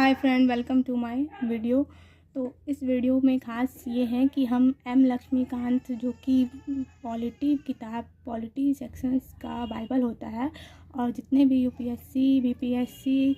Hi friend, welcome to my video. तो इस video में ख़ास ये है कि हम एम लक्ष्मीकांत जो कि पॉलिटी सेक्शंस का बाइबल होता है और जितने भी यूपीएससी, बीपीएससी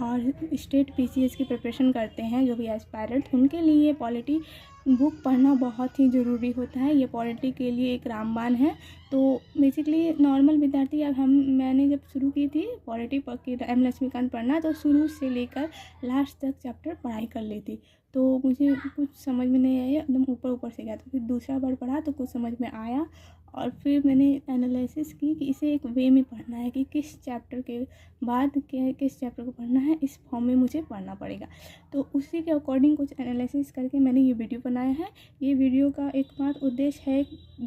और स्टेट पीसीएस की प्रिपरेशन करते हैं जो भी एस्पायरेंट, उनके लिए पॉलिटी बुक पढ़ना बहुत ही ज़रूरी होता है। ये पॉलिटी के लिए एक रामबाण है। तो बेसिकली नॉर्मल विद्यार्थी मैंने जब शुरू की थी पॉलिटी की एम लक्ष्मीकांत पढ़ना, तो शुरू से लेकर लास्ट तक चैप्टर पढ़ाई कर ली थी। तो मुझे कुछ समझ में नहीं आया, एकदम ऊपर से गया। तो फिर दूसरा बार पढ़ा तो कुछ समझ में आया और फिर मैंने एनालिसिस की कि इसे एक वे में पढ़ना है कि किस चैप्टर के बाद किस चैप्टर को पढ़ना है, इस फॉर्म में मुझे पढ़ना पड़ेगा। तो उसी के अकॉर्डिंग कुछ एनालिसिस करके मैंने ये वीडियो बनाया है। ये वीडियो का एकमात्र उद्देश्य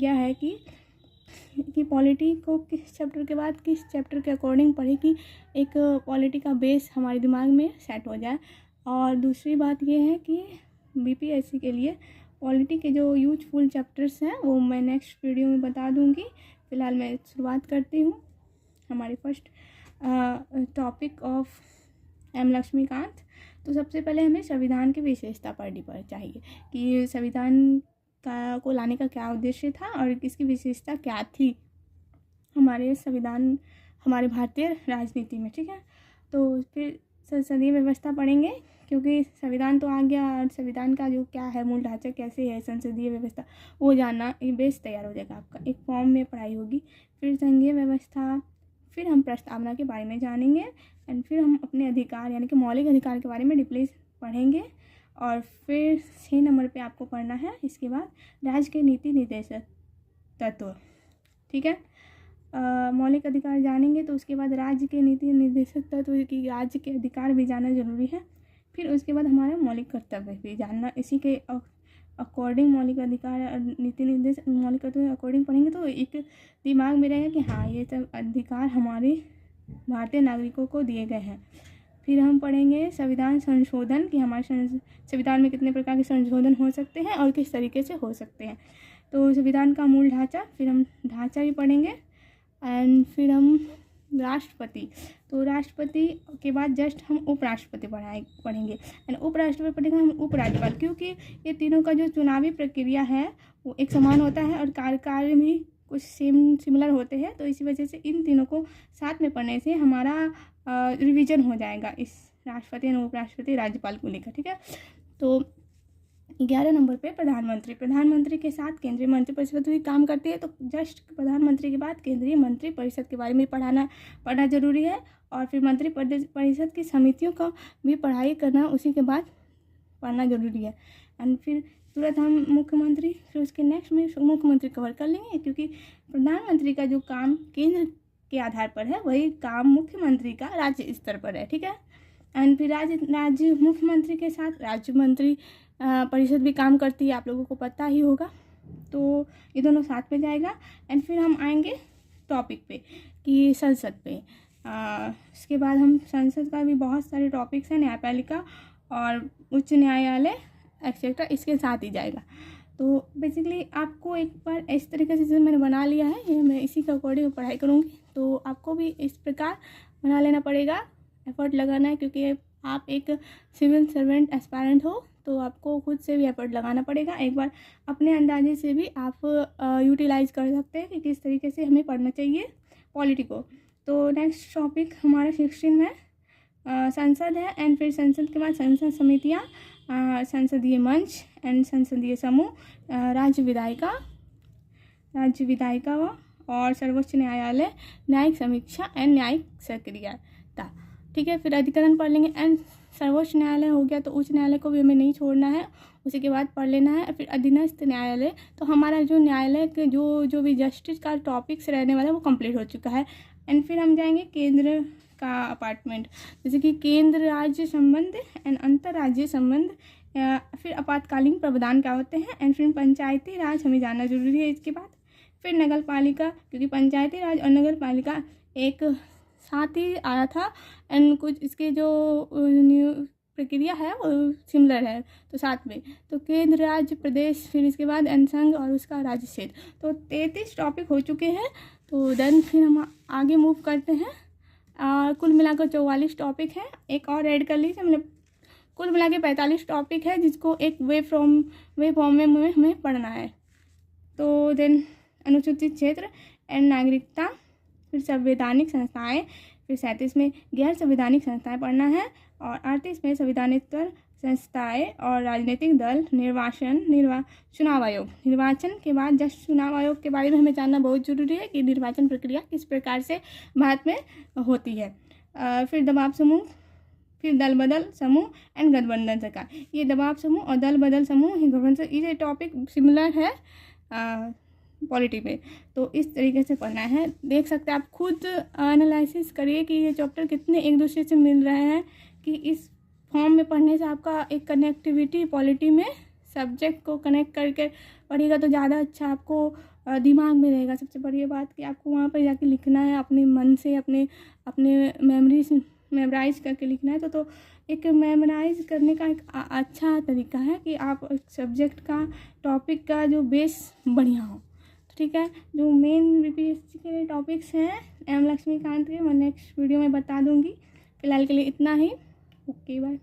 है कि पॉलिटी को किस चैप्टर के बाद किस चैप्टर के अकॉर्डिंग पढ़े कि एक पॉलिटी का बेस हमारे दिमाग में सेट हो जाए। और दूसरी बात ये है कि बीपीएससी के लिए पॉलिटी के जो यूजफुल चैप्टर्स हैं वो मैं नेक्स्ट वीडियो में बता दूंगी। फ़िलहाल मैं शुरुआत करती हूँ हमारे first topic of M Laxmikanth. तो सबसे पहले हमें संविधान की विशेषता पढ़नी चाहिए कि संविधान को लाने का क्या उद्देश्य था और इसकी विशेषता क्या थी हमारे संविधान, हमारे भारतीय राजनीति में। ठीक है, तो फिर संसदीय व्यवस्था पढ़ेंगे क्योंकि संविधान तो आ गया और संविधान का जो क्या है, मूल ढांचा कैसे है, संसदीय व्यवस्था, वो जानना, ये बेस तैयार हो जाएगा आपका, एक फॉर्म में पढ़ाई होगी। फिर संघीय व्यवस्था, फिर हम प्रस्तावना के बारे में जानेंगे एंड फिर हम अपने अधिकार यानी कि मौलिक अधिकार के बारे में डिटेल्स पढ़ेंगे। और फिर 6 नंबर पे आपको पढ़ना है इसके बाद राज्य के नीति निर्देशक तत्व। ठीक है, मौलिक अधिकार जानेंगे तो उसके बाद राज्य के नीति निर्देशक तत्व की राज्य के अधिकार भी जानना जरूरी है। फिर उसके बाद हमारा मौलिक कर्तव्य भी जानना, इसी के अकॉर्डिंग मौलिक अधिकार नीति निर्देश मौलिक कर्तव्य अकॉर्डिंग पढ़ेंगे तो एक दिमाग में रहेगा कि हाँ ये सब अधिकार हमारे भारतीय नागरिकों को दिए गए हैं। फिर हम पढ़ेंगे संविधान संशोधन कि हमारे संविधान में कितने प्रकार के संशोधन हो सकते हैं और किस तरीके से हो सकते हैं। तो संविधान का मूल ढांचा, फिर हम ढांचा भी पढ़ेंगे एंड फिर हम राष्ट्रपति, तो राष्ट्रपति के बाद जस्ट हम उपराष्ट्रपति पढ़ेंगे एंड उपराष्ट्रपति पढ़ेंगे हम उपराज्यपाल, क्योंकि ये तीनों का जो चुनावी प्रक्रिया है वो एक समान होता है और कार्यकाल भी कुछ सिमिलर होते हैं। तो इसी वजह से इन तीनों को साथ में पढ़ने से हमारा रिवीजन हो जाएगा इस राष्ट्रपति और उपराष्ट्रपति राज्यपाल को लेकर। ठीक है, तो 11 नंबर पे प्रधानमंत्री के साथ केंद्रीय मंत्रिपरिषद भी काम करती है। तो जस्ट प्रधानमंत्री के बाद केंद्रीय मंत्रिपरिषद के बारे में पढ़ना जरूरी है और फिर मंत्रिपरिषद की समितियों का भी पढ़ाई करना उसी के बाद पढ़ना जरूरी है। एंड फिर तुरंत हम मुख्यमंत्री, फिर उसके नेक्स्ट में मुख्यमंत्री कवर कर लेंगे क्योंकि प्रधानमंत्री का जो काम केंद्र के आधार पर है वही काम मुख्यमंत्री का राज्य स्तर पर है। ठीक है, एंड फिर राज्य मुख्यमंत्री के साथ राज्य मंत्री परिषद भी काम करती है, आप लोगों को पता ही होगा। तो ये दोनों साथ में जाएगा एंड फिर हम आएंगे टॉपिक पे कि संसद पे। इसके बाद हम संसद का भी बहुत सारे टॉपिक्स हैं, न्यायपालिका और उच्च न्यायालय एक्सेट्रा इसके साथ ही जाएगा। तो बेसिकली आपको एक बार इस तरीके से जो मैंने बना लिया है, ये मैं इसी के अकॉर्डिंग पढ़ाई करूँगी। तो आपको भी इस प्रकार बना लेना पड़ेगा, एफर्ट लगाना है क्योंकि आप एक सिविल सर्वेंट एस्पायरेंट हो तो आपको खुद से भी एफर्ट लगाना पड़ेगा। एक बार अपने अंदाजे से भी आप यूटिलाइज कर सकते हैं कि किस तरीके से हमें पढ़ना चाहिए पॉलिटी को। तो नेक्स्ट टॉपिक हमारा 16 में संसद है एंड फिर संसद के बाद संसद समितियाँ, संसदीय मंच एंड संसदीय समूह, राज्य विधायिका और सर्वोच्च न्यायालय, न्यायिक समीक्षा एंड न्यायिक सक्रियता। ठीक है, फिर अधिकरण पढ़ लेंगे एंड सर्वोच्च न्यायालय हो गया तो उच्च न्यायालय को भी हमें नहीं छोड़ना है, उसी के बाद पढ़ लेना है। फिर अधीनस्थ न्यायालय, तो हमारा जो न्यायालय के जो भी जस्टिस का टॉपिक्स रहने वाला है वो कंप्लीट हो चुका है। एंड फिर हम जाएंगे केंद्र का अपार्टमेंट, जैसे कि केंद्र राज्य संबंध एंड अंतर्राज्यीय संबंध, फिर आपातकालीन प्रावधान क्या होते हैं एंड फिर पंचायती राज हमें जानना जरूरी है। इसके बाद फिर नगर पालिका, क्योंकि पंचायती राज और नगर पालिका एक साथ ही आया था एंड कुछ इसके जो प्रक्रिया है वो सिमिलर है तो साथ में। तो केंद्र, राज्य, प्रदेश, फिर इसके बाद संघ और उसका राज्य क्षेत्र। तो 33 टॉपिक हो चुके हैं। तो देन फिर हम आगे मूव करते हैं। कुल मिलाकर 44 टॉपिक हैं, एक और ऐड कर लीजिए, मतलब कुल मिला के 45 टॉपिक है जिसको एक वे फॉर्म में हमें पढ़ना है। तो देन अनुसूचित क्षेत्र एंड नागरिकता, फिर संवैधानिक संस्थाएं, फिर 37 में गैर संवैधानिक संस्थाएं पढ़ना है, और 38 में संविधानेतर संस्थाएं और राजनीतिक दल, चुनाव आयोग। निर्वाचन के बाद जस्ट चुनाव आयोग के बारे में हमें जानना बहुत जरूरी है कि निर्वाचन प्रक्रिया किस प्रकार से भारत में होती है। फिर दबाव समूह, फिर दल बदल समूह एंड गठबंधन सरकार। ये दबाव समूह और दल बदल समूह ही गठबंधन, ये टॉपिक सिमिलर है पॉलिटी पे, तो इस तरीके से पढ़ना है। देख सकते हैं आप, खुद एनालिसिस करिए कि ये चैप्टर कितने एक दूसरे से मिल रहे हैं, कि इस फॉर्म में पढ़ने से आपका एक कनेक्टिविटी पॉलिटी में सब्जेक्ट को कनेक्ट करके पढ़िएगा तो ज़्यादा अच्छा आपको दिमाग में रहेगा। सबसे बड़ी बात कि आपको वहाँ पर जाके लिखना है अपने मन से, अपने मेमोराइज करके लिखना है। तो एक मेमोराइज करने का एक अच्छा तरीका है कि आप सब्जेक्ट का, टॉपिक का जो बेस बढ़िया हो। ठीक है, जो मेन बीपीएससी के टॉपिक्स हैं एम लक्ष्मीकांत के, मैं नेक्स्ट वीडियो में बता दूंगी। फिलहाल के लिए इतना ही। Okay, bye.